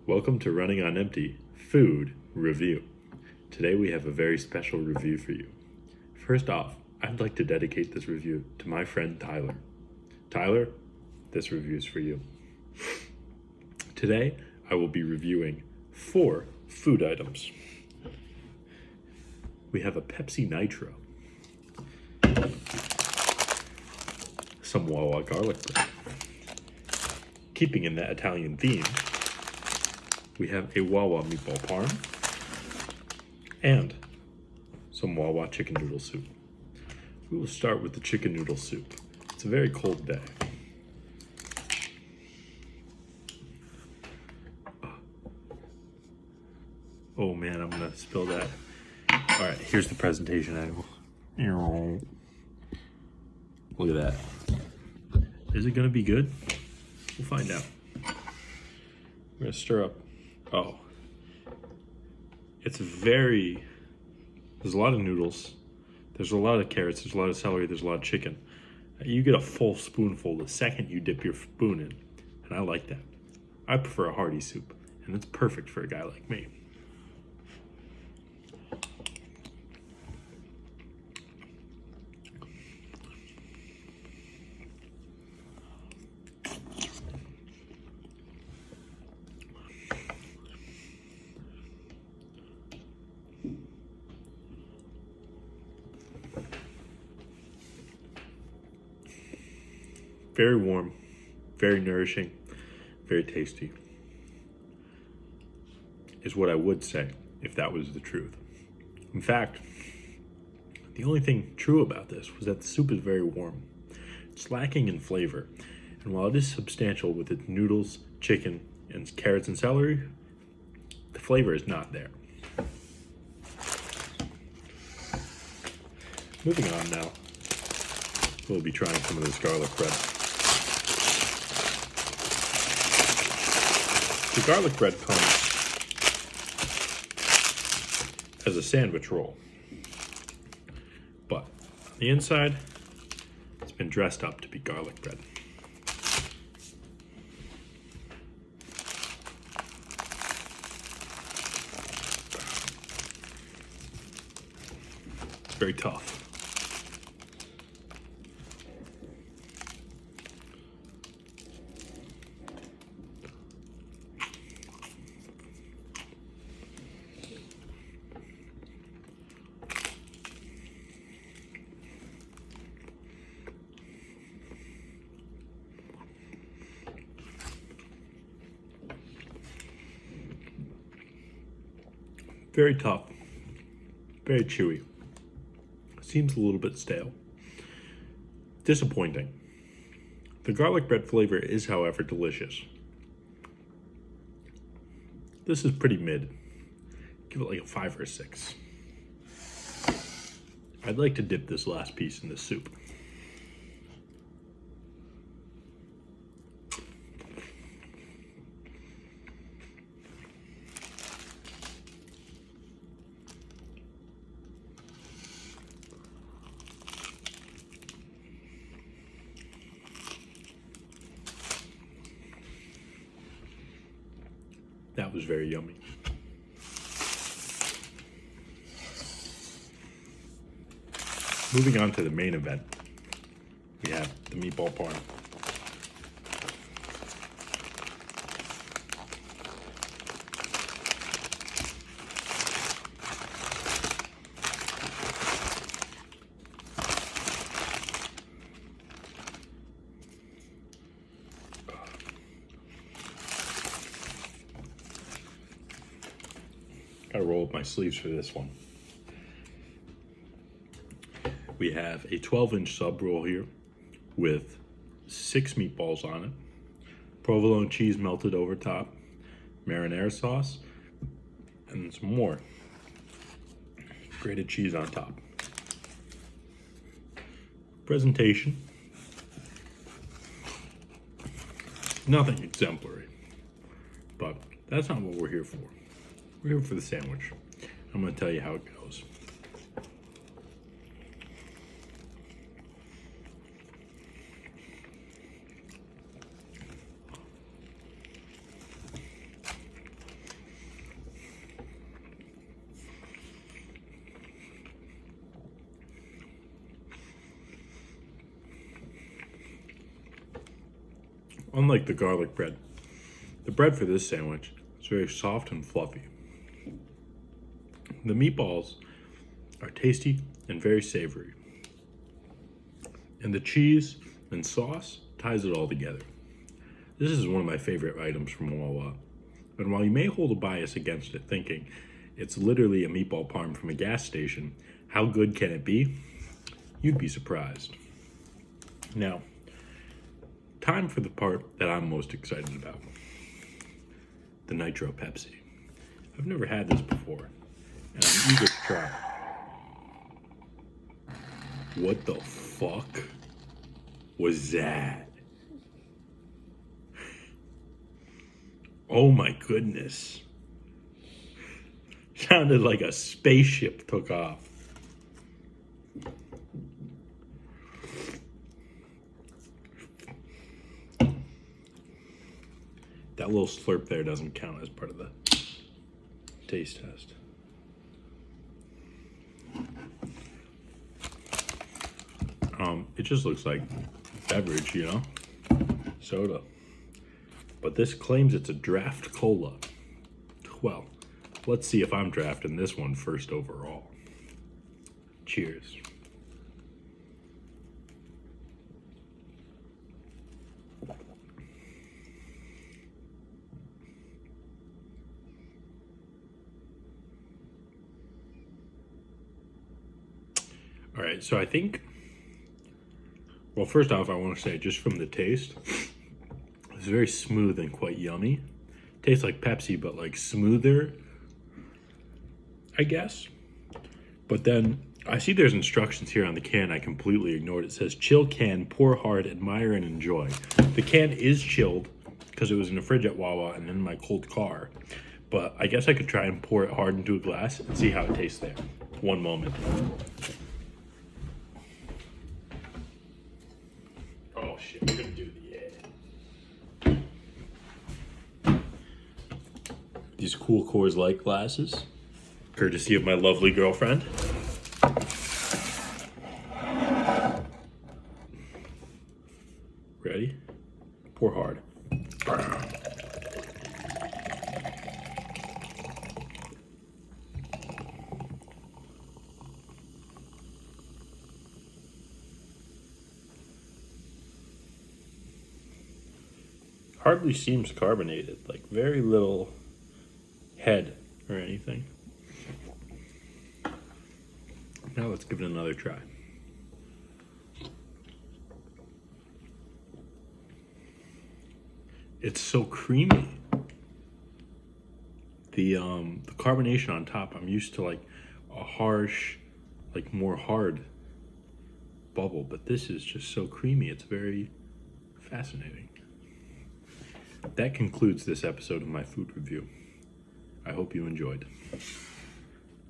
Welcome to Running on Empty Food Review. Today we have a very special review for you. First off, I'd like to dedicate this review to my friend Tyler. Tyler, this review is for you. Today I will be reviewing 4 food items. We have a Pepsi Nitro, some Wawa garlic bread. Keeping in that Italian theme, we have a Wawa meatball parm and some Wawa chicken noodle soup. We will start with the chicken noodle soup. It's a very cold day. Oh man, I'm gonna spill that. All right, here's the presentation angle. Look at that. Is it gonna be good? We'll find out. We're gonna stir up. Oh, there's a lot of noodles. There's a lot of carrots. There's a lot of celery. There's a lot of chicken. You get a full spoonful the second you dip your spoon in, and I like that. I prefer a hearty soup, and it's perfect for a guy like me. Very warm, very nourishing, very tasty, is what I would say if that was the truth. In fact, the only thing true about this was that the soup is very warm. It's lacking in flavor, and while it is substantial with its noodles, chicken, and carrots and celery, the flavor is not there. Moving on now, we'll be trying some of this garlic bread. The garlic bread comes as a sandwich roll, but on the inside, it's been dressed up to be garlic bread. It's very tough. Very tough, very chewy. Seems a little bit stale. Disappointing. The garlic bread flavor is, however, delicious. This is pretty mid. Give it like a 5 or a 6. I'd like to dip this last piece in the soup. That was very yummy. Moving on to the main event, we have the meatball parm. Gotta roll up my sleeves for this one. We have a 12-inch sub roll here with 6 meatballs on it, provolone cheese melted over top, marinara sauce, and some more grated cheese on top. Presentation, nothing exemplary, but that's not what we're here for. We're here for the sandwich. I'm going to tell you how it goes. unlike the garlic bread, the bread for this sandwich is very soft and fluffy. The meatballs are tasty and very savory. And the cheese and sauce ties it all together. This is one of my favorite items from Wawa. And while you may hold a bias against it, thinking it's literally a meatball parm from a gas station, how good can it be? You'd be surprised. Now, time for the part that I'm most excited about. The Nitro Pepsi. I've never had this before, and I'm eager to try it. What the fuck was that? Oh my goodness. Sounded like a spaceship took off. That little slurp there doesn't count as part of the taste test. It just looks like beverage, you know? Soda. But this claims it's a draft cola. Well, let's see if I'm drafting this one first overall. Cheers. All right, so I think, well, first off, I want to say just from the taste, it's very smooth and quite yummy. Tastes like Pepsi, but like smoother, I guess. But then I see there's instructions here on the can. I completely ignored. It says chill can, pour hard, admire and enjoy. The can is chilled because it was in the fridge at Wawa and in my cold car. But I guess I could try and pour it hard into a glass and see how it tastes there. One moment. Oh shit, we're gonna do the these cool Coors Light glasses, courtesy of my lovely girlfriend. Ready? Pour hard. Hardly seems carbonated, like very little head or anything. Now let's give it another try. It's so creamy. The carbonation on top, I'm used to like a harsh, like more hard bubble, but this is just so creamy. It's very fascinating. That concludes this episode of my food review. I hope you enjoyed.